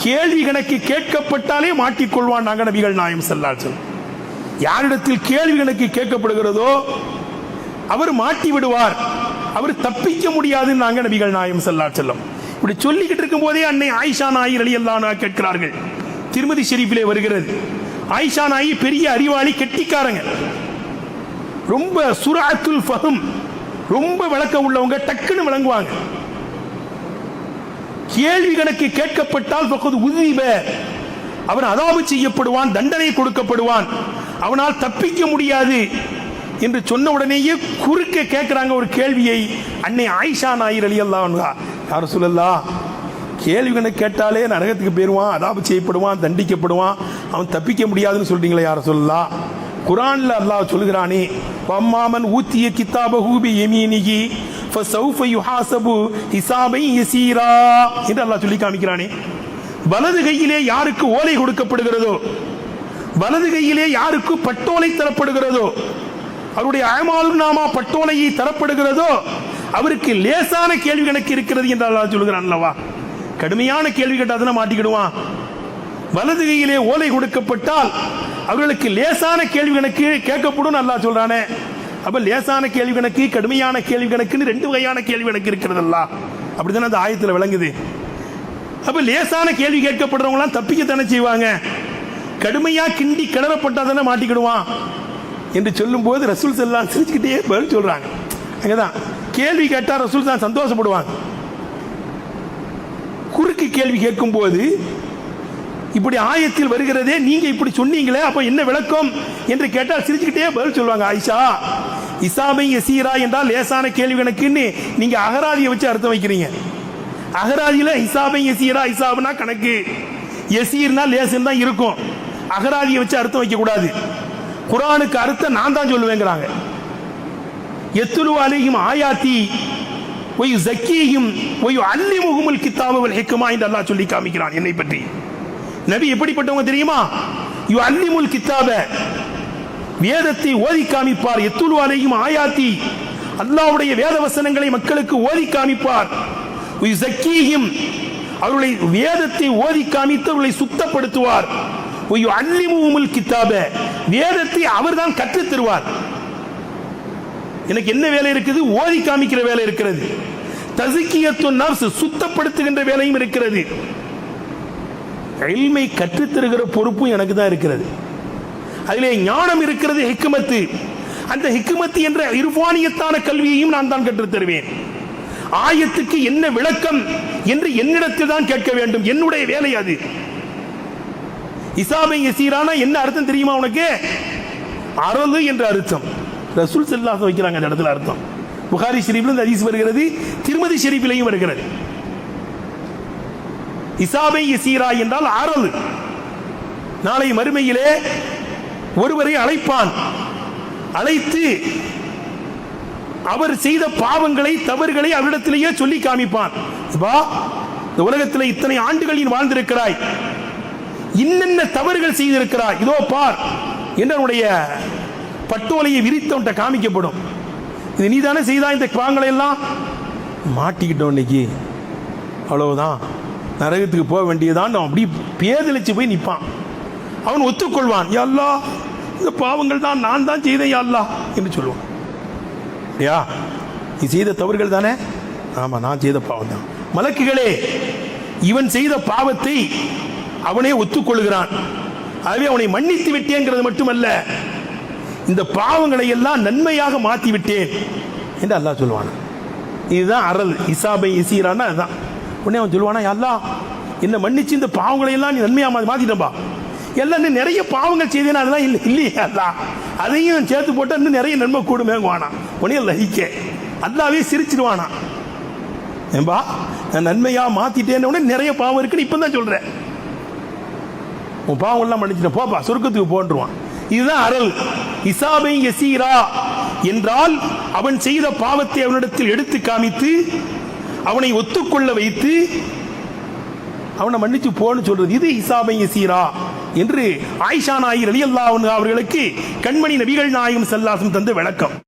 கேள்வி கணக்கு கேட்கப்பட்டாலே மாட்டிக்கொள்வான் நாங்க நபிகள் நாயம் ஸல்லல்லாஹு அலைஹி வஸல்லம். யாரிடத்தில் கேள்வி கணக்கு கேட்கப்படுகிறதோ அவர் மாட்டி விடுவார், அவர் தப்பிக்க முடியாதுன்னு நாங்க நபிகள் நாயம் ஸல்லல்லாஹு அலைஹி வஸல்லம். இப்படி சொல்லிக்கிட்டு இருக்கும் போதே அன்னை ஆயிஷா நாயி ரலியல்லாஹு அன்ஹா கேட்கிறார்கள். திருமதி ஷெரீஃபிலே வருகிறது. ஆயிஷா நாயி பெரிய அறிவாளி, கெட்டிக்காரங்க, ரொம்ப சுராத்துல் ஃபஹம், ரொம்ப விளக்க உள்ளவங்க, டக்குன்னு விளங்குவாங்க. கேள்வி கணக்கு கேட்கப்பட்டால் பக்கத்து உதிப, அவன் அதாபு செய்யப்படுவான், தண்டனை கொடுக்கப்படுவான், அவனால் தப்பிக்க முடியாது என்று சொன்ன உடனேயே குறுக்க கேட்கிறாங்க ஒரு கேள்வியை. அன்னை ஆயிஷா நாயி ரலியல்லாஹு அன்ஹா, யா ரசூலல்லாஹ், கேள்வி கணக்கு கேட்டாலே நரகத்துக்கு போயிடுவான், அதாபு செய்யப்படுவான், தண்டிக்கப்படுவான், அவன் தப்பிக்க முடியாதுன்னு சொல்றீங்களே யா ரசூலல்லாஹ், குர்ஆன்ல அல்லாஹ் சொல்கிறானே, வம்மாமன் ஊத்திய கிதாபஹு பி யமீனிஹி ஃபஸௌஃப யுஹாஸபு ஹிஸாபன் யஸீரா என்று அல்லாஹ் சொல்லி காமிக்கிறானே. வலது கையிலே யாருக்கு ஓலை கொடுக்கப்படுகிறதோ, வலது கையிலே யாருக்கு பட்டோலை தரப்படுகிறதோ, அவருடைய அமாலுன் நாமா பட்டோலையை தரப்படுகிறதோ, அவருக்கு லேசான கேள்வி கணக்கு இருக்கிறது என்று அல்லாஹ் சொல்கிறான் அல்லவா. கடுமையான கேள்வி கேட்டால் மாட்டிக்கிடுவான். வலது கையிலே ஓலை கொடுக்கப்பட்டால் அவர்களுக்கு லேசான கேள்வி கணக்கு கேட்கப்படும் அல்லாஹ் சொல்றானே. அப்ப லேசான கேள்வி கணக்கு, கடுமையான கேள்வி கணக்குன்னு ரெண்டு வகையான கேள்வி கணக்கு இருக்கிறது அல்லாஹ், அப்படித்தானே அந்த ஆயத்தில் விளங்குது. அப்ப லேசான கேள்வி கேட்கப்படுறவங்களாம் தப்பிக்கத்தானே செய்வாங்க, கடுமையா கிண்டி கிளறப்பட்டா தானே மாட்டிக்கிடுவான் என்று சொல்லும் போது ரசூல் ஸல்லல்லாஹு அலைஹி வஸல்லம் சிரிச்சுக்கிட்டே பதில் சொல்றாங்க. அங்கதான் கேள்வி கேட்டா ரசூல் தான் சந்தோஷப்படுவாங்க. குறுக்கு கேள்வி கேட்கும் போது இப்படி ஆயத்தில் வருகிறதே, நீங்க இப்படி சொன்னீங்களே, அப்ப என்ன விளக்கம் என்று கேட்டால் சிரிச்சுக்கிட்டே பதில் சொல்லுவாங்க. ஆயிஷா, இசாபை யசீரா என்றால் லேசான கேள்வி கணக்குன்னு நீங்க அகராதியை வச்சு அர்த்தம் வைக்கிறீங்க. அகராதியில இசாபை யசீரா, இசாபுனா கணக்கு, யசீர்னா லேசுன்னு தான் இருக்கும். அகராதியை வச்சு அர்த்தம் வைக்க கூடாது. குர்ஆனுக்கு அர்த்தம் நான் தான் சொல்லுவேங்கிறாங்க. யத்லு அலைஹிம் ஆயாத்தி வ யுஸக்கீஹிம் வ யுஅல்லிமுஹுமுல் கிதாப வல் ஹிக்மா என்று அல்லாஹ் சொல்லி காமிக்கிறான் என்னை பற்றி. நபி எப்படிப்பட்டவங்க தெரியுமா? யுஅல்லிமுல் கிதாப, வேதத்தை ஓதி காமிப்பார். யத்லு அலைஹிம் ஆயாத்தி, அல்லாஹ்வுடைய வேத வசனங்களை மக்களுக்கு ஓதி காமிப்பார். வ யுஸக்கீஹிம், அவர்களை வேதத்தை ஓதி காமித்து அவர்களை சுத்தப்படுத்துவார். வ யுஅல்லிமுஹுமுல் கிதாப, வேதத்தை அவர்தான் கற்றுத் தருவார். எனக்கு என்ன வேலை இருக்குது? ஓதி காமிக்கிற வேலை இருக்கிறது. தஸ்கியத்துன் நஃப்ஸ், சுத்தப்படுத்துகின்ற வேலையும் இருக்கிறது. இல்மை கற்றுத் தருகிற பொறுப்பும் எனக்கு தான் இருக்கிறது. அதிலே ஞானம் இருக்கிறது, ஹிக்மத்து. அந்த ஹிக்மத்து என்ற இர்ஃபானியத்தான கல்வியையும் நான் தான் கற்றுத் தருவேன். ஆயத்துக்கு என்ன விளக்கம் என்று என்னிடத்தில் தான் கேட்க வேண்டும், என்னுடைய வேலை அது. இசாபை யசீரானா என்ன அர்த்தம் தெரியுமா உனக்கு? அரது என்ற அர்த்தம். ரசூல் ஸல்லல்லாஹு அலைஹி வஸல்லம் வைக்கிறாங்க அந்த இடத்துல அர்த்தம். புகாரி ஷரீஃபில் இந்த ஹதீஸ் வருகிறது, திருமதி ஷரீஃபிலையும் வருகிறது. இசாபை யசீரா என்றால் அரது. நாளை மறுமையிலே ஒருவரை அழைப்பான், அழைத்து அவர் செய்த பாவங்களை, தவறுகளை அவரிடத்திலேயே சொல்லி காமிப்பான். இந்த உலகத்தில் இத்தனை ஆண்டுகள் நீ வாழ்ந்திருக்கிறாய், இன்னென்ன தவறுகள் செய்திருக்கிறாய், இதோ பார் என்னுடைய பட்டோலையை விரித்தவன்ட்ட காமிக்கப்படும். இது நீ தானே செய்தா இந்த பாவங்களை எல்லாம்? மாட்டிக்கிட்டோம் இன்னைக்கு, அவ்வளவுதான், நரகத்துக்கு போக வேண்டியதான். அப்படி பேதலிச்சு போய் நிற்பான். அவன் ஒத்துக்கொள்வான், யா அல்லாஹ், இந்த பாவங்கள் தான் நான் தான் செய்தேன் யா அல்லாஹ் என்று சொல்லுவான். யா, நீ செய்த தவறுகள் தானே? ஆமா, நான் செய்த பாவம் தான். மலக்குகளே, இவன் செய்த பாவத்தை அவனே ஒத்துக்கொள்கிறான், ஆகவே அவனை மன்னித்து விட்டேங்கிறது மட்டுமல்ல, இந்த பாவங்களை எல்லாம் நன்மையாக மாற்றி விட்டேன் என்று அல்லாஹ் சொல்லுவான். இதுதான் அரல். இசாபை யசீரானா அதுதான். உடனே அவன் சொல்லுவானா, யா அல்லாஹ், என்ன மன்னிச்சு இந்த பாவங்களை எல்லாம் நீ நன்மையா மாத்திட்டப்பா. எல்லாம் நீ நிறைய பாவங்கள் செய்தேன்னா அதெல்லாம் இல்லை இல்லையா அல்லாஹ், அதையும் சேர்த்து போட்டு இன்னும் நிறைய நன்மை கூடுமேங்குவானா. உடனே லஹிக்க அல்லாவே சிரிச்சிடுவானா, ஏன்பா நான் நன்மையா மாத்திட்டேன்னு. உடனே நிறைய பாவம் இருக்குன்னு இப்போ தான் சொல்றேன், உன் பாவங்கள்லாம் மன்னிச்சிட்டேன், போப்பா சொர்க்கத்துக்கு போன்றுவான். இதுதான் அரல். இசாபை யசீரா என்றால் அவன் செய்த பாவத்தை அவனிடத்தில் எடுத்து காமித்து அவனை ஒத்துக்கொள்ள வைத்து அவனை மன்னிச்சு போன்னு சொல்றது. இது இசாபை யசீரா என்று ஆயிஷா நாயி ரலியல்லாஹு அன்ஹா அவர்களுக்கு கண்மணி நபிகள் நாயகம் ஸல்லல்லாஹு அலைஹி வஸல்லம் தந்த விளக்கம்.